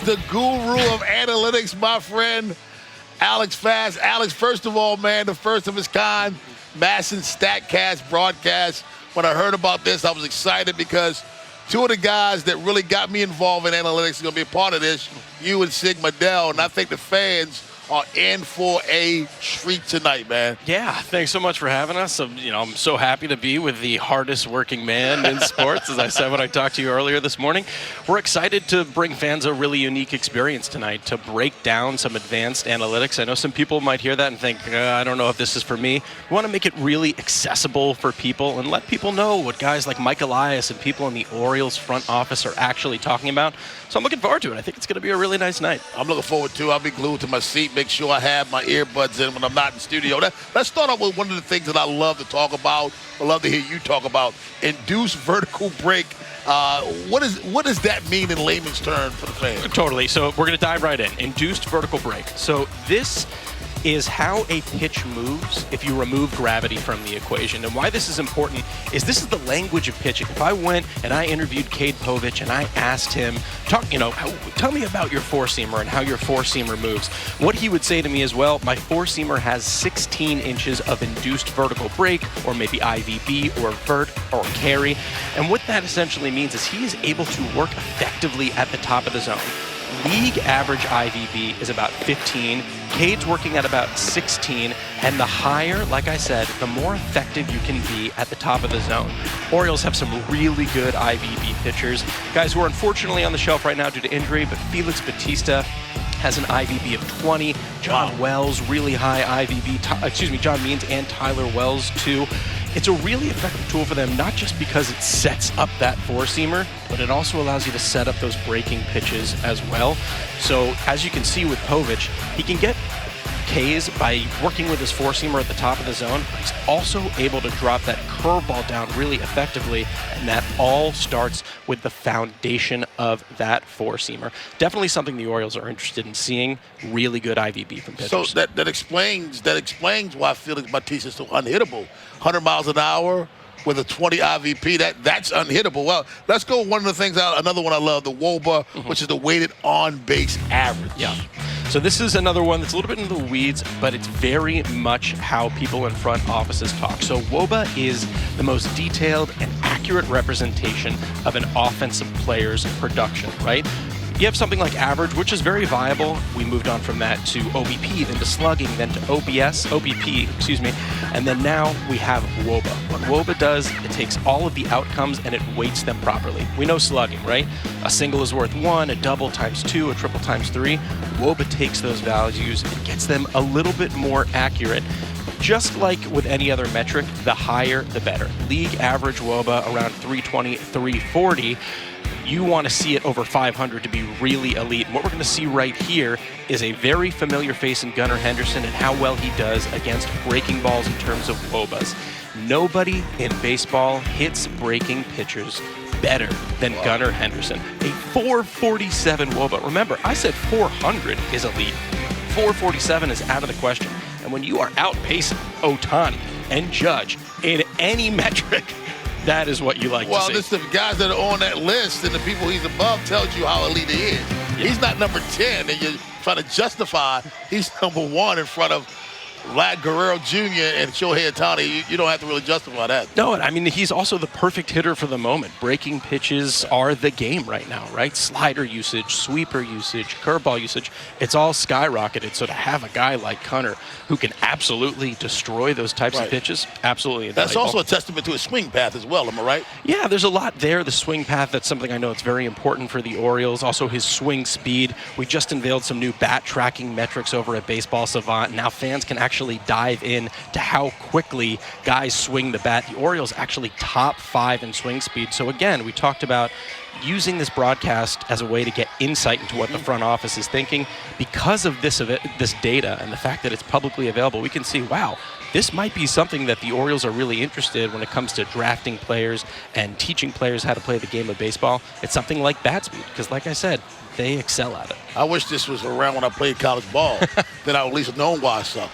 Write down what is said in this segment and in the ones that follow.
the guru of analytics, my friend, Alex Fast. Alex, first of all, man, the first of its kind, MASN Statcast broadcast. When I heard about this, I was excited because two of the guys that really got me involved in analytics are going to be a part of this, you and Sigma Dell, and I think the fans are in for a treat tonight, man. Yeah, thanks so much for having us. I'm so happy to be with the hardest working man in sports, as I said when I talked to you earlier this morning. We're excited to bring fans a really unique experience tonight to break down some advanced analytics. I know some people might hear that and think, I don't know if this is for me. We want to make it really accessible for people and let people know what guys like Mike Elias and people in the Orioles front office are actually talking about. So I'm looking forward to it. I think it's going to be a really nice night. I'm looking forward to it. I'll be glued to my seat, make sure I have my earbuds in when I'm not in studio. Let's start off with one of the things that I love to talk about. I love to hear you talk about induced vertical break. What does that mean in layman's terms for the fans? Totally. So we're going to dive right in. Induced vertical break. So this is how a pitch moves if you remove gravity from the equation. And why this is important is this is the language of pitching. If I went and I interviewed Cade Povich and I asked him, tell me about your four-seamer and how your four-seamer moves, what he would say to me is, well, my four-seamer has 16 inches of induced vertical break, or maybe IVB, or vert, or carry. And what that essentially means is he is able to work effectively at the top of the zone. League average IVB is about 15. Cade's working at about 16. And the higher, like I said, the more effective you can be at the top of the zone. Orioles have some really good IVB pitchers. Guys who are unfortunately on the shelf right now due to injury, but Felix Bautista has an IVB of 20. John Wells, really high IVB. John Means and Tyler Wells, too. It's a really effective tool for them, not just because it sets up that four-seamer, but it also allows you to set up those breaking pitches as well. So as you can see with Povich, he can get Ks by working with his four-seamer at the top of the zone, but he's also able to drop that curveball down really effectively, and that all starts with the foundation of that four-seamer. Definitely something the Orioles are interested in seeing, really good IVB from pitchers. So that explains why Felix Bautista is so unhittable. 100 miles an hour with a 20 IVP, that's unhittable. Well, let's go one of the things, another one I love, the WOBA, which is the weighted on-base average. Yeah. So this is another one that's a little bit in the weeds, but it's very much how people in front offices talk. So WOBA is the most detailed and accurate representation of an offensive player's production, right? You have something like average, which is very viable. We moved on from that to OBP, then to slugging, then to OBP, and then now we have WOBA. What WOBA does, it takes all of the outcomes and it weights them properly. We know slugging, right? A single is worth 1, a double times 2, a triple times 3. WOBA takes those values and gets them a little bit more accurate. Just like with any other metric, the higher, the better. League average WOBA around 320, 340. You want to see it over 500 to be really elite. And what we're going to see right here is a very familiar face in Gunnar Henderson and how well he does against breaking balls in terms of WOBAs. Nobody in baseball hits breaking pitchers better than Gunnar Henderson. A 447 WOBA. Remember, I said 400 is elite. 447 is out of the question. And when you are outpacing Ohtani and Judge in any metric, that is what you like to see. Well, this is the guys that are on that list and the people he's above tells you how elite he is. Yeah. He's not number 10, and you're trying to justify he's number 1 in front of Vlad Guerrero Jr. and Shohei Ohtani. You don't have to really justify that. No, I mean, he's also the perfect hitter for the moment. Breaking pitches are the game right now, right? Slider usage, sweeper usage, curveball usage, it's all skyrocketed. So to have a guy like Gunnar who can absolutely destroy those types of pitches, absolutely invaluable. That's also a testament to his swing path as well, am I right? Yeah, there's a lot there. The swing path, that's something I know it's very important for the Orioles. Also his swing speed. We just unveiled some new bat tracking metrics over at Baseball Savant. Now fans can actually dive in to how quickly guys swing the bat. The Orioles actually top 5 in swing speed. So again, we talked about using this broadcast as a way to get insight into what the front office is thinking. Because of this data and the fact that it's publicly available, we can see, wow, this might be something that the Orioles are really interested in when it comes to drafting players and teaching players how to play the game of baseball. It's something like bat speed, because like I said, they excel at it. I wish this was around when I played college ball. Then I would at least have known why I suck.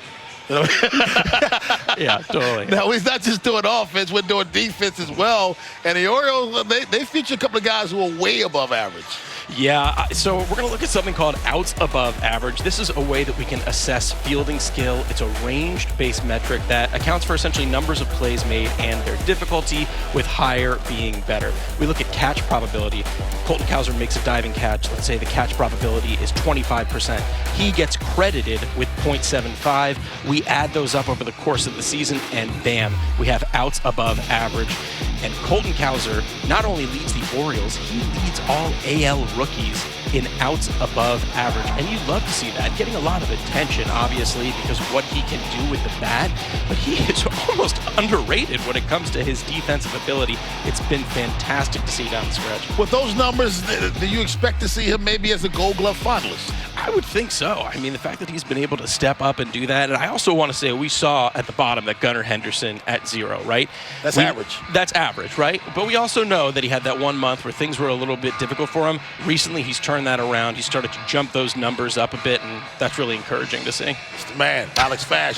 Yeah, totally. Now, he's not just doing offense, we're doing defense as well. And the Orioles, they feature a couple of guys who are way above average. Yeah, so we're going to look at something called outs above average. This is a way that we can assess fielding skill. It's a ranged-based metric that accounts for essentially numbers of plays made and their difficulty, with higher being better. We look at catch probability. Colton Cowser makes a diving catch. Let's say the catch probability is 25%. He gets credited with 0.75. We add those up over the course of the season, and bam, we have outs above average. And Colton Cowser not only leads the Orioles, he leads all AL rookies in outs above average. And you love to see that. Getting a lot of attention, obviously, because of what he can do with the bat. But he is almost underrated when it comes to his defensive ability. It's been fantastic to see down the stretch. With those numbers, do you expect to see him maybe as a Gold Glove finalist? I would think so. I mean, the fact that he's been able to step up and do that. And I also want to say we saw at the bottom that Gunnar Henderson at 0, right? That's average. That's average, right? But we also know that he had that 1 month where things were a little bit difficult for him. Recently, he's turned that around. He started to jump those numbers up a bit, and that's really encouraging to see. It's the man, Alex Fash.